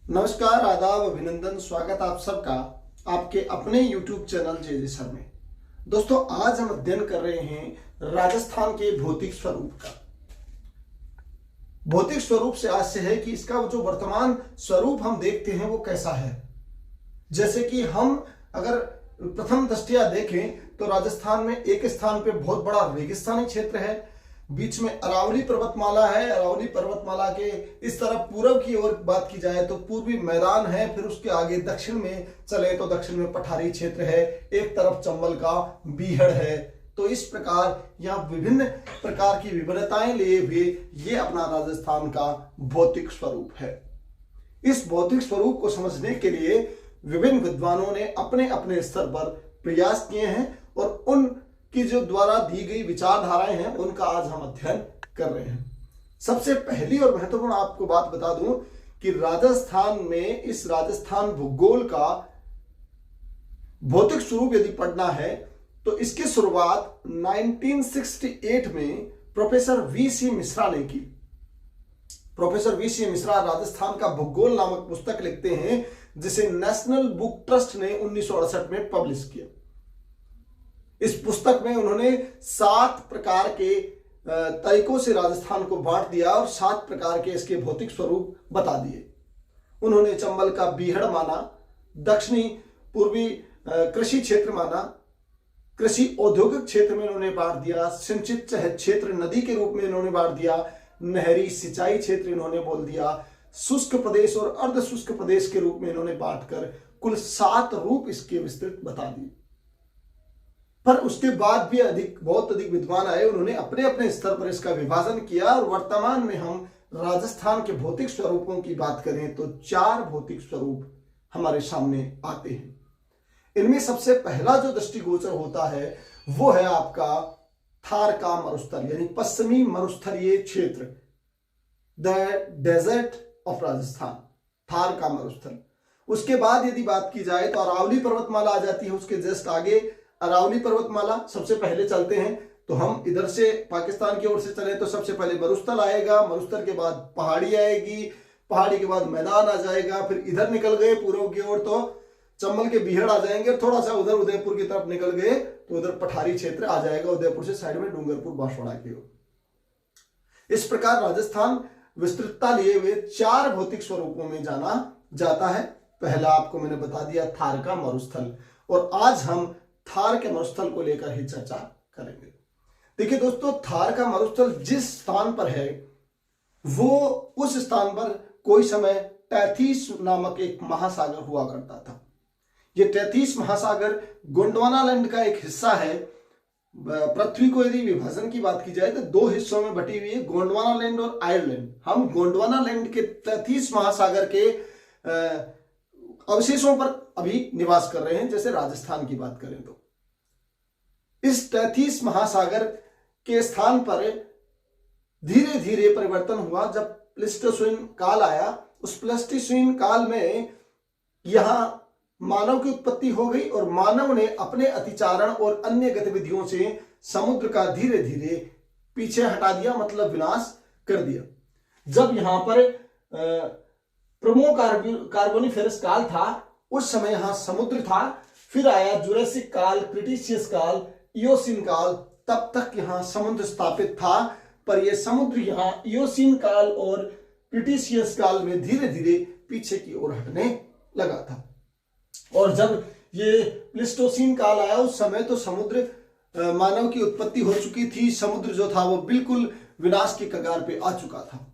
नमस्कार, आदाब, अभिनंदन, स्वागत आप सबका आपके अपने YouTube चैनल जे सर में। दोस्तों, आज हम अध्ययन कर रहे हैं राजस्थान के भौतिक स्वरूप का। भौतिक स्वरूप से आज से है कि इसका जो वर्तमान स्वरूप हम देखते हैं वो कैसा है। जैसे कि हम अगर प्रथम दृष्टया देखें तो राजस्थान में एक स्थान पे बहुत बड़ा रेगिस्तानी क्षेत्र है, बीच में अरावली पर्वतमाला है। अरावली पर्वतमाला के इस तरफ पूर्व की ओर बात की जाए तो पूर्वी मैदान है, फिर उसके आगे दक्षिण में चले तो दक्षिण में पठारी क्षेत्र है, एक तरफ चंबल का बीहड़ है। तो इस प्रकार यहाँ विभिन्न प्रकार की विभिन्नताएं लिए हुए ये अपना राजस्थान का भौतिक स्वरूप है। इस भौतिक स्वरूप को समझने के लिए विभिन्न विद्वानों ने अपने अपने स्तर पर प्रयास किए हैं और उन की जो द्वारा दी गई विचारधाराएं हैं उनका आज हम अध्ययन कर रहे हैं। सबसे पहली और महत्वपूर्ण आपको बात बता दूं कि राजस्थान में इस राजस्थान भूगोल का भौतिक स्वरूप यदि पढ़ना है तो इसकी शुरुआत 1968 में प्रोफेसर वीसी मिश्रा ने की। प्रोफेसर वीसी मिश्रा राजस्थान का भूगोल नामक पुस्तक लिखते हैं जिसे नेशनल बुक ट्रस्ट ने 1968 में पब्लिश किया। इस पुस्तक में उन्होंने 7 प्रकार के तरीकों से राजस्थान को बांट दिया और 7 प्रकार के इसके भौतिक स्वरूप बता दिए। उन्होंने चंबल का बीहड़ माना, दक्षिणी पूर्वी कृषि क्षेत्र माना, कृषि औद्योगिक क्षेत्र में उन्होंने बांट दिया, सिंचित क्षेत्र नदी के रूप में इन्होंने बांट दिया, नहरी सिंचाई क्षेत्र इन्होंने बोल दिया, शुष्क प्रदेश और अर्ध शुष्क प्रदेश के रूप में इन्होंने बांटकर कुल 7 रूप इसके विस्तृत बता दिए। पर उसके बाद भी बहुत अधिक विद्वान आए, उन्होंने अपने अपने स्तर पर इसका विभाजन किया और वर्तमान में हम राजस्थान के भौतिक स्वरूपों की बात करें तो 4 भौतिक स्वरूप हमारे सामने आते हैं। इनमें सबसे पहला जो दृष्टिगोचर होता है वो है आपका थार का मरुस्थल यानी पश्चिमी मरुस्थलीय क्षेत्र, the desert of Rajasthan, Thar का मरुस्थल। उसके बाद यदि बात की जाए तो अरावली पर्वतमाला आ जाती है, उसके जस्ट आगे अरावली पर्वतमाला सबसे पहले चलते हैं तो हम इधर से पाकिस्तान की ओर से चले तो सबसे पहले मरुस्थल आएगा, मरुस्थल के बाद पहाड़ी आएगी, पहाड़ी के बाद मैदान आ जाएगा, फिर इधर निकल गए पूर्व की ओर तो चंबल के बीहड़ आ जाएंगे, थोड़ा सा उधर उदयपुर की तरफ निकल गए तो उधर पठारी क्षेत्र आ जाएगा, उदयपुर से साइड में डूंगरपुर बांसवाड़ा की ओर। इस प्रकार राजस्थान विस्तृतता लिए हुए 4 भौतिक स्वरूपों में जाना जाता है। पहला आपको मैंने बता दिया थार का मरुस्थल, और आज हम थार के मरुस्थल को लेकर ही चर्चा करेंगे। देखिए दोस्तों, थार का मरुस्थल जिस स्थान पर है वो उस स्थान पर कोई समय टैथिस नामक एक महासागर हुआ करता था। ये टैथिस महासागर गोंडवाना लैंड का एक हिस्सा है। पृथ्वी को यदि विभाजन की बात की जाए तो 2 हिस्सों में बटी हुई है, गोंडवाना लैंड और आयरलैंड। हम गोंडवाना लैंड के टैथिस महासागर के अवशेषों पर अभी निवास कर रहे हैं। जैसे राजस्थान की बात करें तो इस टैथिस महासागर के स्थान पर धीरे धीरे परिवर्तन हुआ। जब प्लेस्टोसीन काल आया, उस प्लेस्टोसीन काल में यहां मानव की उत्पत्ति हो गई और मानव ने अपने अतिचारण और अन्य गतिविधियों से समुद्र का धीरे धीरे पीछे हटा दिया, मतलब विनाश कर दिया। जब यहां पर प्रोमो कार्बोनिफेरस काल था उस समय यहां समुद्र था। फिर आया जुरासिक काल, क्रिटेशियस काल, इयोसीन काल, तब तक यहां समुद्र स्थापित था। पर यह समुद्र यहां इयोसीन काल और क्रिटेशियस काल में धीरे धीरे पीछे की ओर हटने लगा था। और जब ये प्लेस्टोसीन काल आया उस समय तो समुद्र मानव की उत्पत्ति हो चुकी थी। समुद्र जो था वो बिल्कुल विनाश की कगार पे आ चुका था।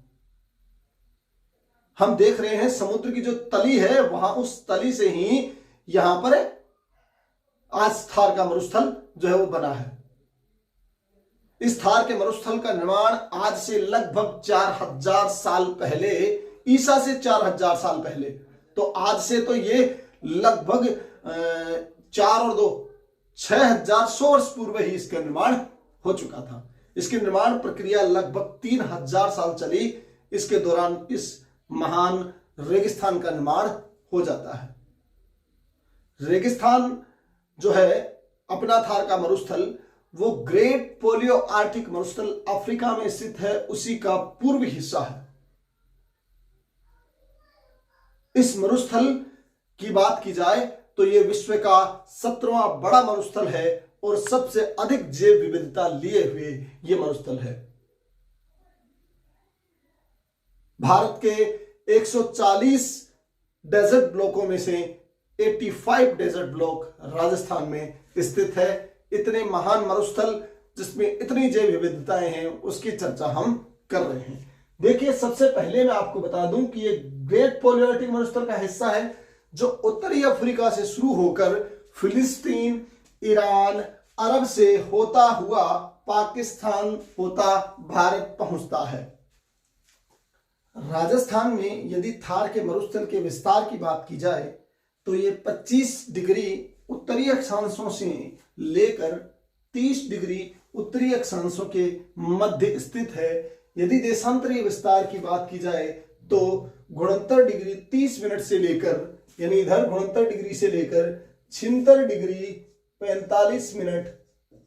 हम देख रहे हैं समुद्र की जो तली है वहां उस तली से ही यहां पर आज थार का मरुस्थल जो है वो बना है। इस थार के मरुस्थल का निर्माण आज से लगभग 4000 साल पहले, ईसा से 4000 साल पहले, तो आज से तो ये लगभग 4 और 2 6100 वर्ष पूर्व ही इसका निर्माण हो चुका था। इसकी निर्माण प्रक्रिया लगभग 3000 साल चली। इसके दौरान इस महान रेगिस्तान का निर्माण हो जाता है। रेगिस्तान जो है अपना थार का मरुस्थल वो ग्रेट पोलियो आर्टिक मरुस्थल अफ्रीका में स्थित है, उसी का पूर्वी हिस्सा है। इस मरुस्थल की बात की जाए तो यह विश्व का 17वां बड़ा मरुस्थल है और सबसे अधिक जैव विविधता लिए हुए यह मरुस्थल है। भारत के 140 डेजर्ट ब्लॉकों में से 85 डेजर्ट ब्लॉक राजस्थान में स्थित है। इतने महान मरुस्थल जिसमें इतनी जैव विविधताएं हैं उसकी चर्चा हम कर रहे हैं। देखिए, सबसे पहले मैं आपको बता दूं कि ये ग्रेट पैलियोलिथिक मरुस्थल का हिस्सा है जो उत्तरी अफ्रीका से शुरू होकर फिलिस्तीन, ईरान, अरब से होता हुआ पाकिस्तान होता भारत पहुंचता है। राजस्थान में यदि थार के मरुस्थल के विस्तार की बात की जाए तो ये 25 डिग्री उत्तरी अक्षांशों से लेकर 30 डिग्री उत्तरी अक्षांशों के मध्य स्थित है। यदि देशांतरीय विस्तार की बात की जाए तो 69 डिग्री 30 मिनट से लेकर, यानी इधर 69 डिग्री से लेकर 76 डिग्री 45 मिनट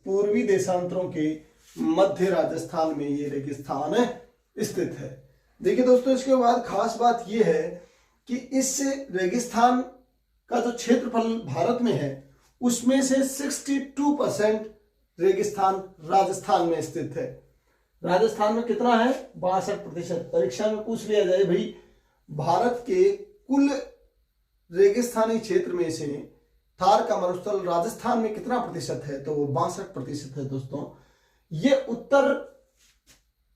पूर्वी देशांतरों के मध्य राजस्थान में ये रेगिस्तान स्थित है। देखिए दोस्तों, इसके बाद खास बात यह है कि इस रेगिस्तान का जो क्षेत्रफल भारत में है उसमें से 62% रेगिस्तान राजस्थान में स्थित है। राजस्थान में कितना है? 62%। परीक्षा में पूछ लिया जाए भाई भारत के कुल रेगिस्तानी क्षेत्र में से थार का मरुस्थल राजस्थान में कितना प्रतिशत है, तो वो 62% है। दोस्तों, ये उत्तर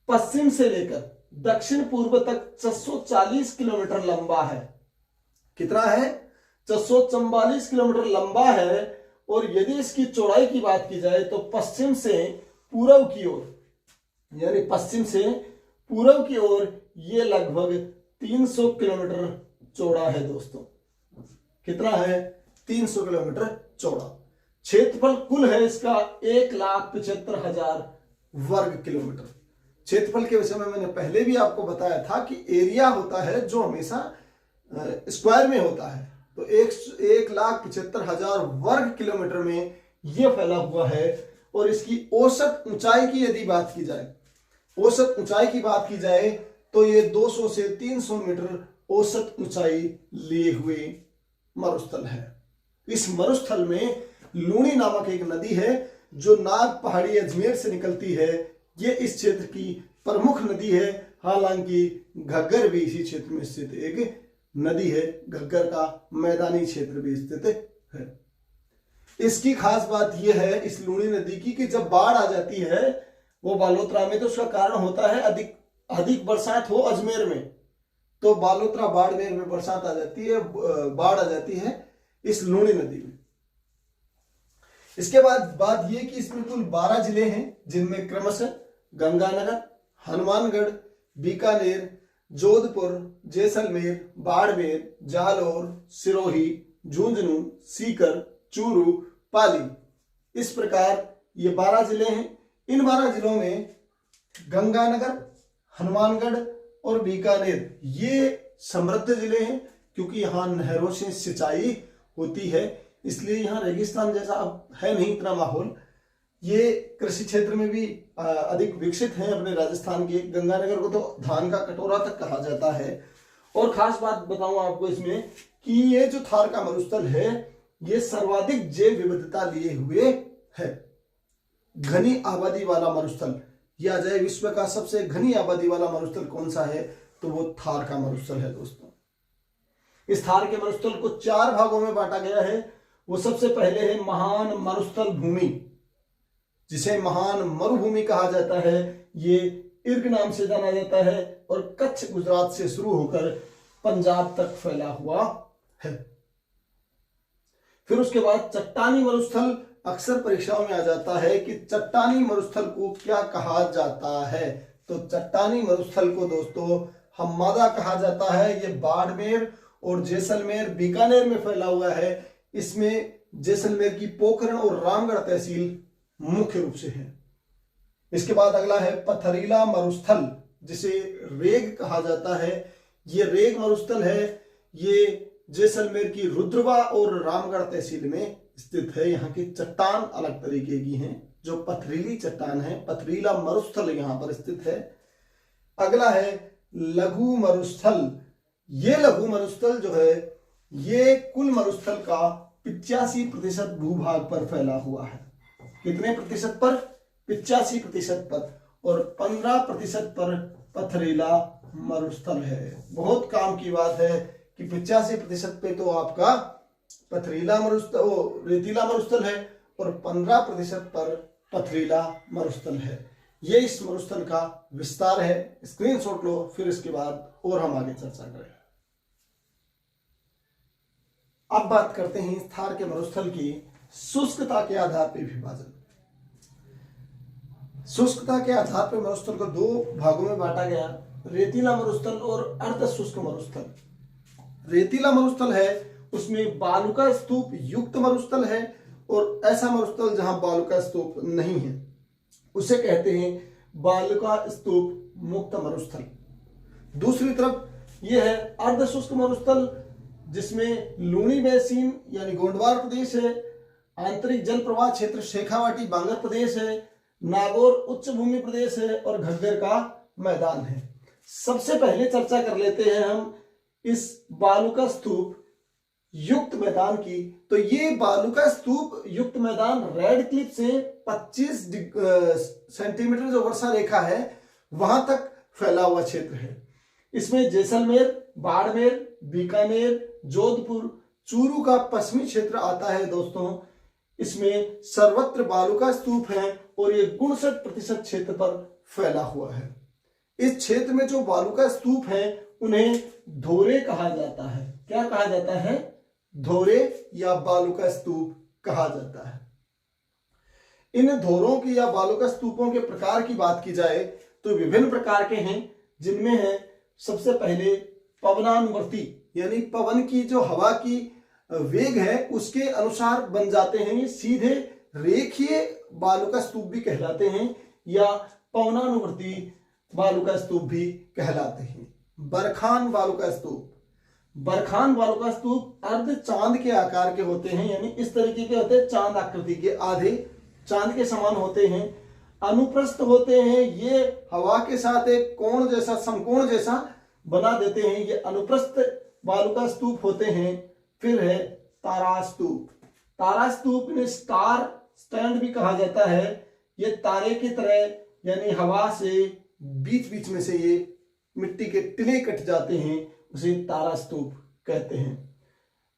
पश्चिम से लेकर दक्षिण पूर्व तक 640 किलोमीटर लंबा है। कितना है? 644 किलोमीटर लंबा है। और यदि इसकी चौड़ाई की बात की जाए तो पश्चिम से पूर्व की ओर, यानी पश्चिम से पूर्व की ओर ये लगभग 300 किलोमीटर चौड़ा है। दोस्तों, कितना है? 300 किलोमीटर चौड़ा। क्षेत्रफल कुल है इसका 1,75,000 वर्ग किलोमीटर। क्षेत्रफल के विषय में मैंने पहले भी आपको बताया था कि एरिया होता है जो हमेशा स्क्वायर में होता है, तो 1,75,000 वर्ग किलोमीटर में यह फैला हुआ है। और इसकी औसत ऊंचाई की यदि बात की जाए, औसत ऊंचाई की बात की जाए तो ये 200 से 300 मीटर औसत ऊंचाई लिए हुए मरुस्थल है। इस मरुस्थल में लूणी नामक एक नदी है जो नाग पहाड़ी अजमेर से निकलती है। ये इस क्षेत्र की प्रमुख नदी है। हालांकि घग्गर भी इसी क्षेत्र में स्थित एक नदी है। घग्गर का मैदानी क्षेत्र भी स्थित है। इसकी खास बात यह है इस लूणी नदी की कि जब बाढ़ आ जाती है वो बालोतरा में, तो उसका कारण होता है अधिक बरसात हो अजमेर में, तो बालोतरा बाड़मेर में बरसात आ जाती है, बाढ़ आ जाती है इस लूणी नदी में। इसके बाद बात यह कि इसमें कुल 12 जिले हैं जिनमें क्रमशः गंगानगर, हनुमानगढ़, बीकानेर, जोधपुर, जैसलमेर, बाड़मेर, जालौर, सिरोही, झुंझुनू, सीकर, चूरू, पाली, इस प्रकार ये 12 जिले हैं। इन 12 जिलों में गंगानगर, हनुमानगढ़ और बीकानेर ये समृद्ध जिले हैं क्योंकि यहाँ नहरों से सिंचाई होती है, इसलिए यहाँ रेगिस्तान जैसा अब है नहीं इतना माहौल। ये कृषि क्षेत्र में भी अधिक विकसित हैं अपने राजस्थान के। गंगानगर को तो धान का कटोरा तक कहा जाता है। और खास बात बताऊं आपको इसमें कि ये जो थार का मरुस्थल है ये सर्वाधिक जैव विविधता लिए हुए है। घनी आबादी वाला मरुस्थल, या जाए विश्व का सबसे घनी आबादी वाला मरुस्थल कौन सा है, तो वो थार का मरुस्थल है। दोस्तों, इस थार के मरुस्थल को 4 भागों में बांटा गया है। वो सबसे पहले है महान मरुस्थल भूमि, जिसे महान मरुभूमि कहा जाता है। ये इर्ग नाम से जाना जाता है और कच्छ गुजरात से शुरू होकर पंजाब तक फैला हुआ है। फिर उसके बाद चट्टानी मरुस्थल, अक्सर परीक्षाओं में आ जाता है कि चट्टानी मरुस्थल को क्या कहा जाता है, तो चट्टानी मरुस्थल को दोस्तों हम्मादा कहा जाता है। ये बाड़मेर और जैसलमेर, बीकानेर में फैला हुआ है। इसमें जैसलमेर की पोखरण और रामगढ़ तहसील मुख्य रूप से है। इसके बाद अगला है पथरीला मरुस्थल, जिसे रेग कहा जाता है। ये रेग मरुस्थल है। ये जैसलमेर की रुद्रवा और रामगढ़ तहसील में स्थित है। यहाँ की चट्टान अलग तरीके की हैं, जो पथरीली चट्टान है। पथरीला मरुस्थल यहाँ पर स्थित है। अगला है लघु मरुस्थल। ये लघु मरुस्थल जो है ये कुल मरुस्थल का 85% भूभाग पर फैला हुआ है। कितने प्रतिशत पर? 85% पर। और 15% पर पथरीला मरुस्थल है। बहुत काम की बात है कि 85% पे तो आपका पथरीला मरुस्थल रेतीला मरुस्थल है और 15% पर पथरीला मरुस्थल है। ये इस मरुस्थल का विस्तार है। स्क्रीनशॉट लो, फिर इसके बाद और हम आगे चर्चा करें। अब बात करते हैं इस थार के मरुस्थल की शुष्कता के आधार पर विभाजन। शुष्कता के आधार पर मरुस्थल को दो भागों में बांटा गया, रेतीला मरुस्थल और अर्ध शुष्क मरुस्थल। रेतीला मरुस्थल है उसमें बालुका स्तूप युक्त मरुस्थल है, और ऐसा मरुस्थल जहां बालुका स्तूप नहीं है उसे कहते हैं बालुका स्तूप मुक्त मरुस्थल। दूसरी तरफ यह है अर्ध शुष्क मरुस्थल, जिसमें लूणी बेसिन यानी गोंडवार प्रदेश है, आंतरिक जल प्रवाह क्षेत्र शेखावाटी बांगर प्रदेश है, नागौर उच्च भूमि प्रदेश है और घग्गर का मैदान है। सबसे पहले चर्चा कर लेते हैं हम इस बालुका स्तूप युक्त मैदान की। तो ये बालुका स्तूप युक्त मैदान रेड क्लिफ से 25 सेंटीमीटर जो वर्षा रेखा है वहां तक फैला हुआ क्षेत्र है। इसमें जैसलमेर, बाड़मेर, बीकानेर, जोधपुर, चूरू का पश्चिमी क्षेत्र आता है दोस्तों। इसमें सर्वत्र बालुका स्तूप है और ये 59% क्षेत्र पर फैला हुआ है। इस क्षेत्र में जो बालुका स्तूप है उन्हें धोरे कहा जाता है। क्या कहा जाता है? धोरे या बालुका स्तूप कहा जाता है। इन धोरों की या बालुका स्तूपों के प्रकार की बात की जाए तो विभिन्न प्रकार के हैं, जिनमें है सबसे पहले पवनानुवर्ती, यानी पवन की जो हवा की वेग है उसके अनुसार बन जाते हैं। ये सीधे रेखीय बालुका स्तूप भी कहलाते हैं या पवनानुवर्ती बालुका स्तूप भी कहलाते हैं। बरखान बालुका स्तूप, बरखान बालुका स्तूप अर्ध चांद के आकार के होते हैं, यानी इस तरीके के होते हैं, चांद आकृति के, आधे चांद के समान होते हैं, अनुप्रस्थ होते हैं। ये हवा के साथ एक कोण जैसा, समकोण जैसा बना देते हैं, ये अनुप्रस्थ बालुका स्तूप होते हैं। फिर है तारा स्तूप। तारा स्तूप ने स्टार स्टैंड भी कहा जाता है। ये तारे की तरह यानी हवा से बीच बीच में से ये मिट्टी के टिले कट जाते हैं, उसे तारा स्तूप कहते हैं।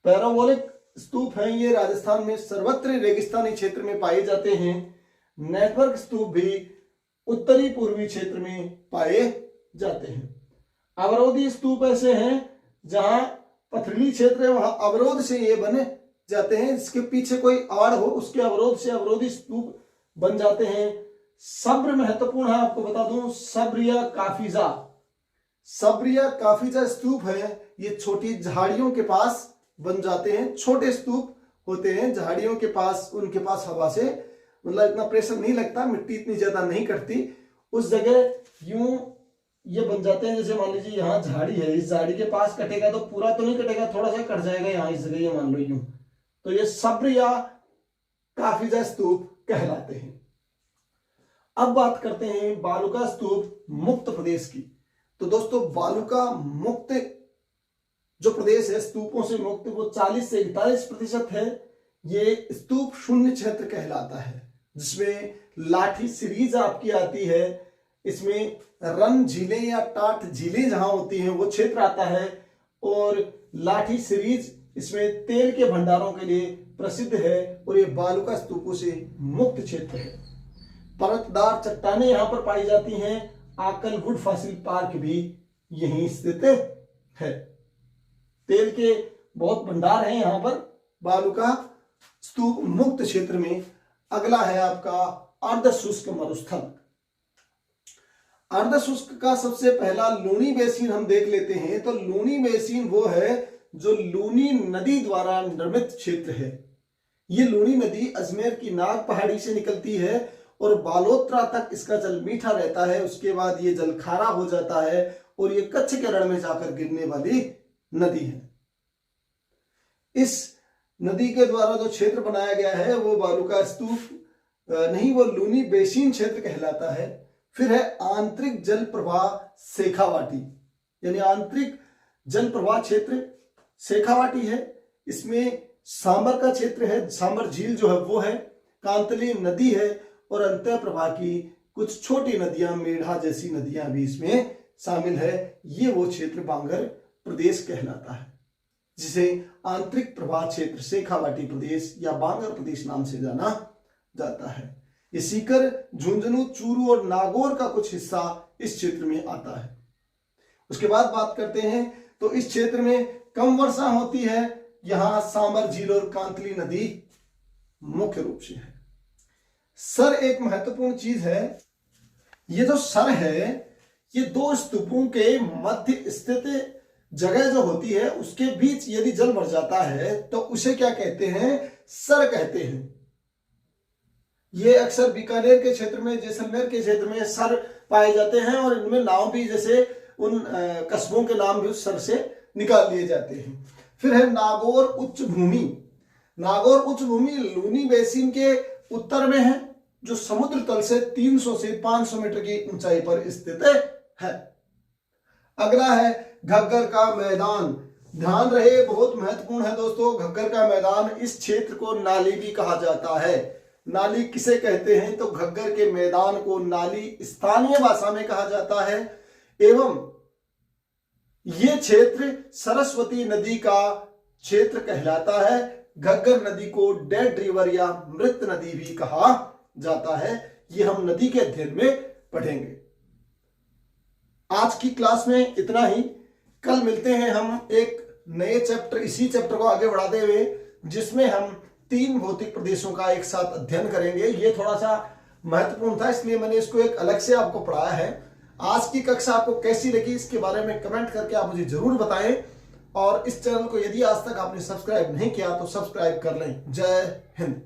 पैराबोलिक स्तूप हैं, ये राजस्थान में सर्वत्र रेगिस्तानी क्षेत्र में पाए जाते हैं। नेटवर्क स्तूप भी उत्तरी पूर्वी क्षेत्र में पाए जाते हैं। अवरोधी स्तूप ऐसे हैं जहां पथरीली क्षेत्र है, वहां अवरोध से ये बने जाते हैं, जिसके पीछे कोई आड़ हो उसके अवरोध से अवरोधी स्तूप बन जाते हैं। सब्र महत्वपूर्ण है, आपको बता दूं, सब्र या काफिजा, सब्र या काफिजा स्तूप है, ये छोटी झाड़ियों के पास बन जाते हैं। छोटे स्तूप होते हैं झाड़ियों के पास, उनके पास हवा से मतलब इतना प्रेशर नहीं लगता, मिट्टी इतनी ज्यादा नहीं कटती, उस जगह यूं ये बन जाते हैं। जैसे मान लीजिए यहाँ झाड़ी है, इस झाड़ी के पास कटेगा तो पूरा तो नहीं कटेगा, थोड़ा सा कट जाएगा यहाँ इस जगह, ये मान लो यूं, तो ये सब्र या काफिजा स्तूप कहलाते हैं। अब बात करते हैं बालुका स्तूप मुक्त प्रदेश की। तो दोस्तों बालुका मुक्त जो प्रदेश है स्तूपों से मुक्त, वो 40 से 41% है। ये स्तूप शून्य क्षेत्र कहलाता है, जिसमें लाठी सीरीज आपकी आती है। इसमें रन झीलें या टाट झीलें जहां होती हैं वो क्षेत्र आता है, और लाठी सीरीज इसमें तेल के भंडारों के लिए प्रसिद्ध है, और ये बालुका स्तूपों से मुक्त क्षेत्र है। परतदार चट्टानें यहां पर पाई जाती हैं। आकलगुड फॉसिल पार्क भी यहीं स्थित है। तेल के बहुत भंडार हैं यहां पर बालुका स्तूप मुक्त क्षेत्र में। अगला है आपका अर्ध शुष्क मरुस्थल। अर्ध शुष्क का सबसे पहला लूनी बेसिन हम देख लेते हैं। तो लूनी बेसिन वो है जो लूनी नदी द्वारा निर्मित क्षेत्र है। ये लूनी नदी अजमेर की नाग पहाड़ी से निकलती है और बालोत्रा तक इसका जल मीठा रहता है। उसके बाद ये जल खारा हो जाता है और ये कच्छ के रण में जाकर गिरने वाली नदी है। इस नदी के द्वारा जो क्षेत्र बनाया गया है वो बालुका स्तूप नहीं, वो लूनी बेसिन क्षेत्र कहलाता है। फिर है आंतरिक जल प्रवाह शेखावाटी, यानी आंतरिक जल प्रवाह क्षेत्र शेखावाटी है, इसमें सांबर का क्षेत्र है, सांबर झील जो है वो है, कांतली नदी है और अंतः प्रवाह की कुछ छोटी नदियां, मेढ़ा जैसी नदियां भी इसमें शामिल है। ये वो क्षेत्र बांगर प्रदेश कहलाता है, जिसे आंतरिक प्रवाह क्षेत्र शेखावाटी प्रदेश या बांगर प्रदेश नाम से जाना जाता है। ये सीकर, झुंझुनू, चूरू और नागौर का कुछ हिस्सा इस क्षेत्र में आता है। उसके बाद बात करते हैं तो इस क्षेत्र में कम वर्षा होती है। यहां सांबर झील और कांतली नदी मुख्य रूप से है। सर एक महत्वपूर्ण चीज है। ये जो सर है, ये दो स्तूपों के मध्य स्थित जगह जो होती है उसके बीच यदि जल भर जाता है तो उसे क्या कहते हैं? सर कहते हैं। ये अक्सर बीकानेर के क्षेत्र में, जैसलमेर के क्षेत्र में सर पाए जाते हैं और इनमें नाम भी, जैसे उन कस्बों के नाम भी उस सर से निकाल लिए जाते हैं। फिर है नागौर उच्च भूमि। नागौर उच्च भूमि लूनी बेसिन के उत्तर में है, जो समुद्र तल से 300 से 500 मीटर की ऊंचाई पर स्थित है। अगला है घग्गर का मैदान। ध्यान रहे, बहुत महत्वपूर्ण है दोस्तों, घग्गर का मैदान। इस क्षेत्र को नाली भी कहा जाता है। नाली किसे कहते हैं? तो घग्गर के मैदान को नाली स्थानीय भाषा में कहा जाता है। एवं ये क्षेत्र सरस्वती नदी का क्षेत्र कहलाता है। घग्गर नदी को डेड रिवर या मृत नदी भी कहा जाता है। ये हम नदी के अध्ययन में पढ़ेंगे। आज की क्लास में इतना ही। कल मिलते हैं हम एक नए चैप्टर, इसी चैप्टर को आगे बढ़ाते हुए, जिसमें हम 3 भौतिक प्रदेशों का एक साथ अध्ययन करेंगे। ये थोड़ा सा महत्वपूर्ण था, इसलिए मैंने इसको एक अलग से आपको पढ़ाया है। आज की कक्षा आपको कैसी लगी इसके बारे में कमेंट करके आप मुझे जरूर बताएं। और इस चैनल को यदि आज तक आपने सब्सक्राइब नहीं किया तो सब्सक्राइब कर लें। जय हिंद।